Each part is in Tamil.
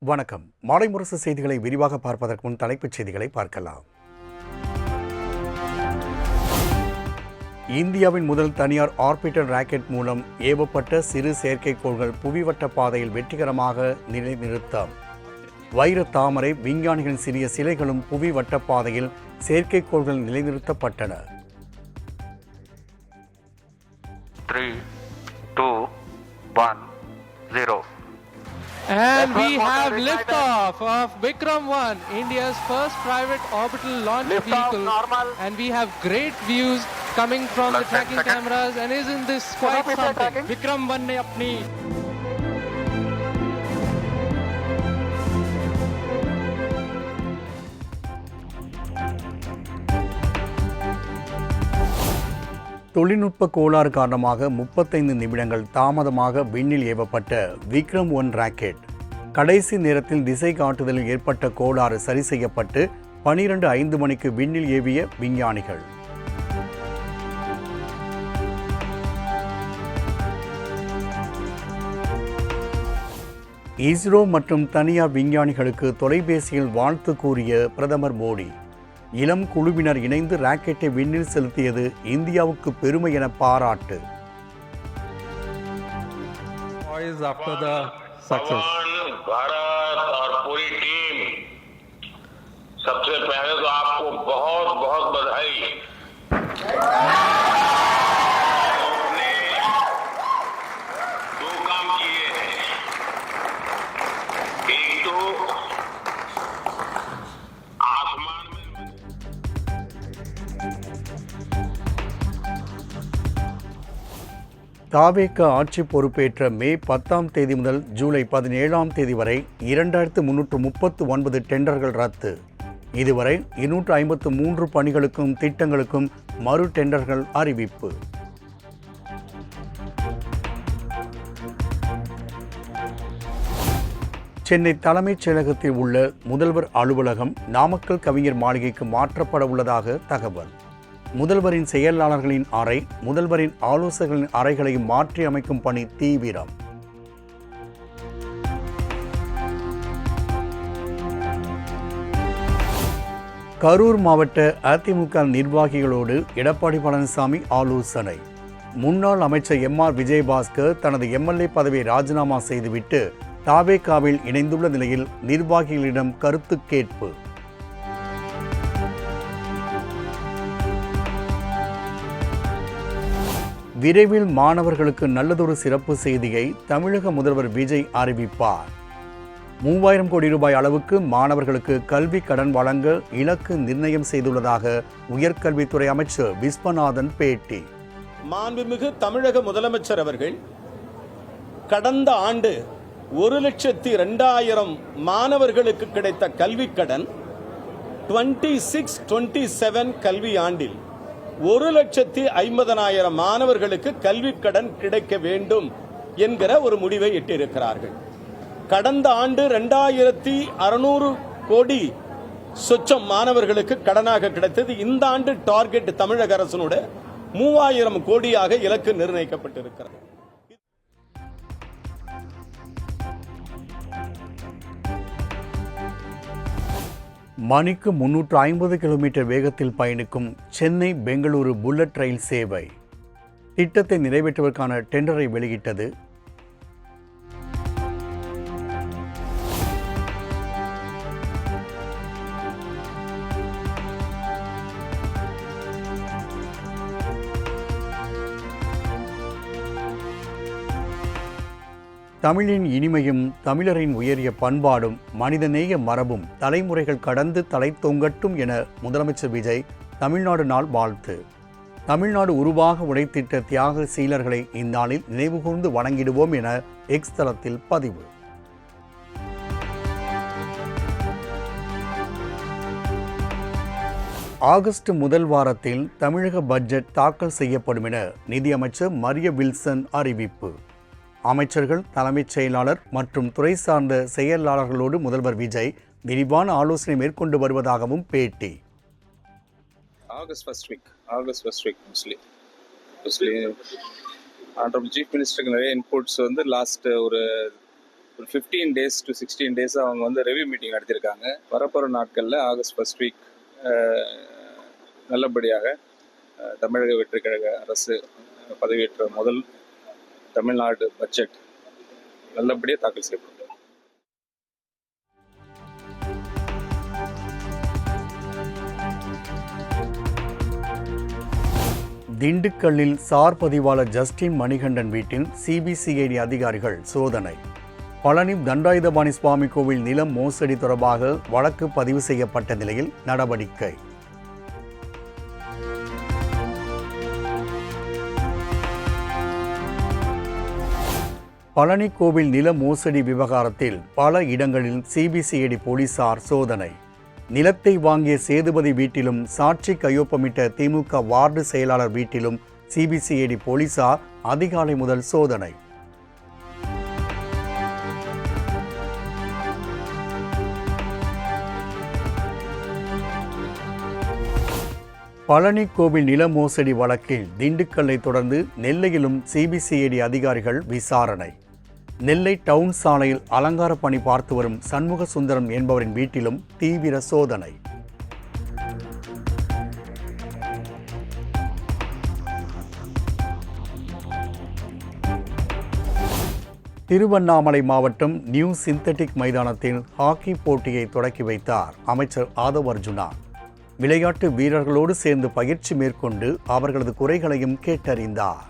வணக்கம். மாலை முரசு செய்திகளை விரிவாக பார்ப்பதற்கு முன் தலைப்புச் செய்திகளை பார்க்கலாம். இந்தியாவின் முதல் தனியார் ஆர்பிட்டல் ராக்கெட் மூலம் ஏவப்பட்ட சிறு செயற்கைக்கோள்கள் புவிவட்ட பாதையில் வெற்றிகரமாக நிலைநிறுத்தம். வைர தாமரை விஞ்ஞானிகளின் சிறிய சிலைகளும் புவி வட்ட பாதையில் செயற்கைக்கோள்கள் நிலைநிறுத்தப்பட்டன. 3, 2, 1, 0. And we have liftoff of Vikram 1, India's first private orbital launch vehicle. And we have great views coming from the tracking cameras. And isn't this quite something? Vikram 1 ने अपनी தொழில்நுட்ப கோளாறு காரணமாக 35 நிமிடங்கள் தாமதமாக விண்ணில் ஏவப்பட்ட விக்ரம் 1 ராக்கெட் கடைசி நேரத்தில் திசை காட்டுதலில் ஏற்பட்ட கோளாறு சரி செய்யப்பட்டு 12:05 மணிக்கு விண்ணில் ஏவிய விஞ்ஞானிகள். இஸ்ரோ மற்றும் தனியார் விஞ்ஞானிகளுக்கு தொலைபேசியில் வாழ்த்து கூறிய பிரதமர் மோடி. இளம் குழுவினர் இணைந்து ராக்கெட்டை விண்ணில் செலுத்தியது இந்தியாவுக்கு பெருமை என பாராட்டு. After the success. भारत और पूरी टीम, सबसे पहले तो आपको बहुत बहुत बधाई. आपने दो काम किए हैं. एक तो आसमान में தாவேக ஆட்சி பொறுப்பேற்ற மே 10ஆம் தேதி முதல் ஜூலை 17ஆம் தேதி வரை 2339 டெண்டர்கள் ரத்து. இதுவரை 253 பணிகளுக்கும் திட்டங்களுக்கும் மறு டெண்டர்கள் அறிவிப்பு. சென்னை தலைமைச் செயலகத்தில் உள்ள முதல்வர் அலுவலகம் நாமக்கல் கவிஞர் மாளிகைக்கு மாற்றப்பட உள்ளதாக தகவல். முதல்வரின் செயலாளர்களின் அறை, முதல்வரின் ஆலோசகர்களின் அறைகளையும் மாற்றி அமைக்கும் பணி தீவிரம். கரூர் மாவட்ட அதிமுக நிர்வாகிகளோடு எடப்பாடி பழனிசாமி ஆலோசனை. முன்னாள் அமைச்சர் எம்.ஆர். விஜயபாஸ்கர் தனது எம்எல்ஏ பதவியை ராஜினாமா செய்துவிட்டு தாவேகாவில் இணைந்துள்ள நிலையில் நிர்வாகிகளிடம் கருத்து கேட்பு. விரைவில் மாணவர்களுக்கு நல்லதொரு சிறப்பு செய்தியை தமிழக முதல்வர் விஜய் அறிவிப்பார். 3000 கோடி ரூபாய் அளவுக்கு மாணவர்களுக்கு கல்வி கடன் வழங்க இலக்கு நிர்ணயம் செய்துள்ளதாக உயர்கல்வித்துறை அமைச்சர் விஸ்வநாதன் பேட்டி. மாண்புமிகு தமிழக முதலமைச்சர் அவர்கள் கடந்த ஆண்டு 1,02,000 மாணவர்களுக்கு கிடைத்த கல்வி கடன் 26-27 கல்வி ஆண்டில் 1,50,000 மாணவர்களுக்கு கல்வி கடன் கிடைக்க வேண்டும் என்கிற ஒரு முடிவை எட்டியிருக்கிறார்கள். கடந்த ஆண்டு 2,600 கோடி சொச்சம் மாணவர்களுக்கு கடனாக கிடைத்தது. இந்த ஆண்டு டார்கெட் தமிழக அரசனோட 3,000 கோடியாக இலக்கு நிர்ணயிக்கப்பட்டிருக்கிறது. மணிக்கு 350 கிலோமீட்டர் வேகத்தில் பயணிக்கும் சென்னை பெங்களூரு புல்லட் ரயில் சேவை திட்டத்தை நிறைவேற்றுவதற்கான டெண்டரை வெளியிட்டது. தமிழின் இனிமையும் தமிழரின் உயரிய பண்பாடும் மனிதநேய மரபும் தலைமுறைகள் கடந்து தலை தொங்கட்டும் என முதலமைச்சர் விஜய் தமிழ்நாடு நாள் வாழ்த்து. தமிழ்நாடு உருவாக உழைத்திட்ட தியாக சீலர்களை இந்நாளில் நினைவுகூர்ந்து வணங்கிடுவோம் என எக்ஸ் தளத்தில் பதிவு. ஆகஸ்ட் முதல் வாரத்தில் தமிழக பட்ஜெட் தாக்கல் செய்யப்படும் என நிதியமைச்சர் மரிய வில்சன் அறிவிப்பு. அமைச்சர்கள், தலைமைச் செயலாளர் மற்றும் துறை சார்ந்த செயலாளர்களோடு முதல்வர் விஜய் விரிவான ஆலோசனை மேற்கொண்டு வருவதாகவும் பேட்டி. August first week mostly. Honorable Chief Minister நிறைய இன்புட்ஸ் லாஸ்ட் ஒரு ஒரு 15 days to 16 days அவங்க வந்து ரெவ்யூ மீட்டிங் நடத்தியிருக்காங்க. வரப்போகிற நாட்களில் ஆகஸ்ட் ஃபர்ஸ்ட் வீக் நல்லபடியாக தமிழக வெற்றிக் கழக அரசு பதவியேற்ற முதல் தமிழ்நாடு பட்ஜெட் நல்லபடியாக தாக்கல் செய்யப்படும். திண்டுக்கல்லில் சார் பதிவாளர் ஜஸ்டின் மணிகண்டன் வீட்டில் சிபிசிஐடி அதிகாரிகள் சோதனை. பழனி தண்டாயுதபாணி சுவாமி கோவில் நிலம் மோசடி தொடர்பாக வழக்கு பதிவு செய்யப்பட்ட நிலையில் நடவடிக்கை. பழனி கோவில் நில மோசடி விவகாரத்தில் பல இடங்களில் சிபிசிஐடி போலீசார் சோதனை. நிலத்தை வாங்கிய சேதுபதி வீட்டிலும் சாட்சி கையொப்பமிட்ட திமுக வார்டு செயலாளர் வீட்டிலும் சிபிசிஐடி போலீசார் அதிகாலை முதல் சோதனை. பழனி கோவில் நில மோசடி வழக்கில் திண்டுக்கல்லை தொடர்ந்து நெல்லையிலும் சிபிசிஐடி அதிகாரிகள் விசாரணை. நெல்லை டவுன் சாலையில் அலங்கார பணி பார்த்து வரும் சண்முக சுந்தரம் என்பவரின் வீட்டிலும் தீவிர சோதனை. திருவண்ணாமலை மாவட்டம் நியூ சிந்தட்டிக் மைதானத்தில் ஹாக்கி போட்டியை தொடக்கி வைத்தார் அமைச்சர் ஆதவ் அர்ஜுனா. விளையாட்டு வீரர்களோடு சேர்ந்து பயிற்சி மேற்கொண்டு அவர்களது குறைகளையும் கேட்டறிந்தார்.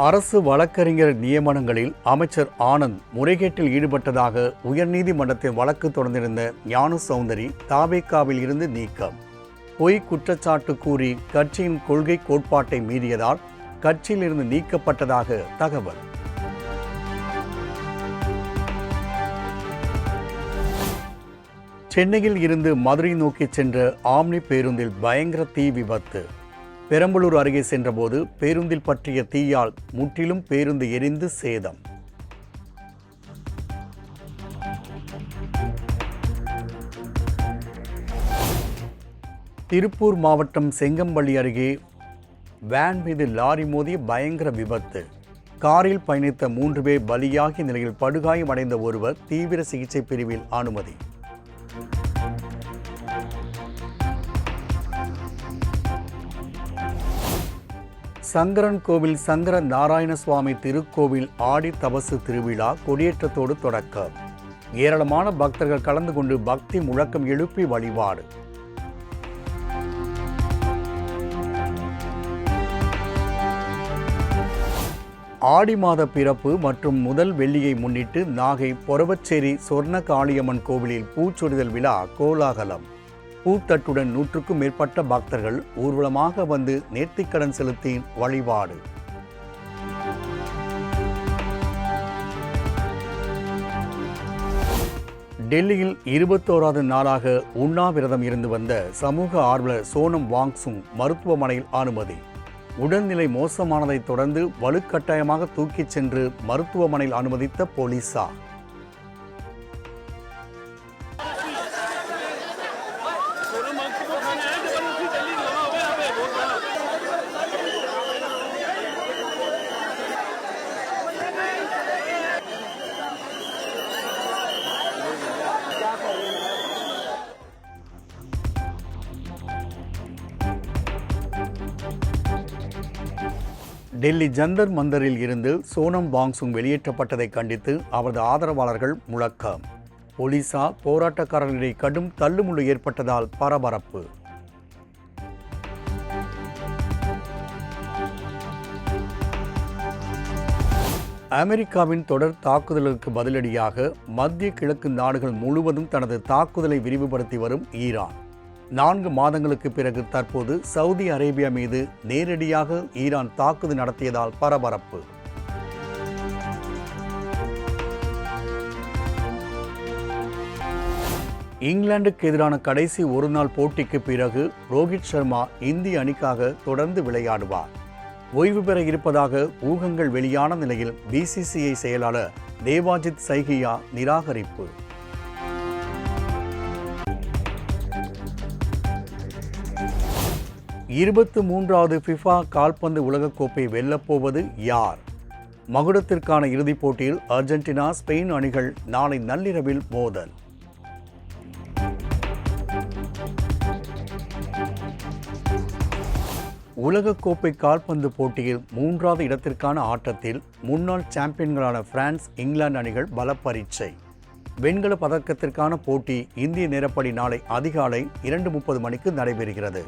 அரசு வழக்கறிஞர் நியமனங்களில் அமைச்சர் ஆனந்த் முறைகேட்டில் ஈடுபட்டதாக உயர்நீதிமன்றத்தில் வழக்கு தொடர்ந்திருந்த ஞான சௌந்தரி தாவேகாவில் இருந்து நீக்கம். பொய் குற்றச்சாட்டு கூறி கட்சியின் கொள்கை கோட்பாட்டை மீறியதால் கட்சியிலிருந்து நீக்கப்பட்டதாக தகவல். சென்னையில் இருந்து மதுரை நோக்கி சென்ற ஆம்னி பேருந்தில் பயங்கர தீ விபத்து. பெரம்பலூர் அருகே சென்றபோது பேருந்தில் பற்றிய தீயால் முற்றிலும் பேருந்து எரிந்து சேதம். திருப்பூர் மாவட்டம் செங்கம்பள்ளி அருகே வேன் மீது லாரி மோதிய பயங்கர விபத்து. காரில் பயணித்த 3 பேர் பலியாகிய நிலையில் படுகாயமடைந்த ஒருவர் தீவிர சிகிச்சை பிரிவில் அனுமதி. சங்கரன் கோவில் சங்கர நாராயண சுவாமி திருக்கோவில் ஆடி தபசு திருவிழா கொடியேற்றத்தோடு தொடக்கம். ஏராளமான பக்தர்கள் கலந்து கொண்டு பக்தி முழக்கம் எழுப்பி வழிபாடு. ஆடி மாத பிறப்பு மற்றும் முதல் வெள்ளியை முன்னிட்டு நாகை பொறவச்சேரி சொர்ண காளியம்மன் கோவிலில் பூச்சொரிதல் விழா கோலாகலம். பூத்தட்டுடன் 100க்கும் மேற்பட்ட பக்தர்கள் ஊர்வலமாக வந்து நேர்த்திக்கடன் செலுத்தி வழிபாடு. டெல்லியில் 21வது நாளாக உண்ணாவிரதம் இருந்து வந்த சமூக ஆர்வலர் சோனம் வாங்சுங் மருத்துவமனையில் அனுமதி. உடல்நிலை மோசமானதை தொடர்ந்து வலுக்கட்டாயமாக தூக்கிச் சென்று மருத்துவமனையில் அனுமதித்த போலீசார். டெல்லி ஜந்தர் மந்தரில் இருந்து சோனம் வாங்சுங் வெளியேற்றப்பட்டதை கண்டித்து அவரது ஆதரவாளர்கள் முழக்கம். போலீசார் போராட்டக்காரர்களிடையே கடும் தள்ளுமுள்ளு ஏற்பட்டதால் பரபரப்பு. அமெரிக்காவின் தொடர் தாக்குதலுக்கு பதிலடியாக மத்திய கிழக்கு நாடுகள் முழுவதும் தனது தாக்குதலை விரிவுபடுத்தி வரும் ஈரான் 4 மாதங்களுக்கு பிறகு தற்போது சவுதி அரேபியா மீது நேரடியாக ஈரான் தாக்குதல் நடத்தியதால் பரபரப்பு. இங்கிலாந்துக்கு எதிரான கடைசி ஒருநாள் போட்டிக்கு பிறகு ரோஹித் சர்மா இந்திய அணிக்காக தொடர்ந்து விளையாடுவார். ஓய்வு பெற இருப்பதாக ஊகங்கள் வெளியான நிலையில் பிசிசிஐ செயலாளர் தேவாஜித் சைகியா நிராகரிப்பு. இருபத்து 3வது ஃபிஃபா கால்பந்து உலகக்கோப்பை வெல்லப்போவது யார்? மகுடத்திற்கான இறுதிப் போட்டியில் அர்ஜென்டினா, ஸ்பெயின் அணிகள் நாளை நள்ளிரவில் மோதல். உலகக்கோப்பை கால்பந்து போட்டியில் 3வது இடத்திற்கான ஆட்டத்தில் முன்னாள் சாம்பியன்களான பிரான்ஸ், இங்கிலாந்து அணிகள் பலப்பரீட்சை. வெண்கல பதக்கத்திற்கான போட்டி இந்திய நேரப்படி நாளை அதிகாலை 2:30 மணிக்கு நடைபெறுகிறது.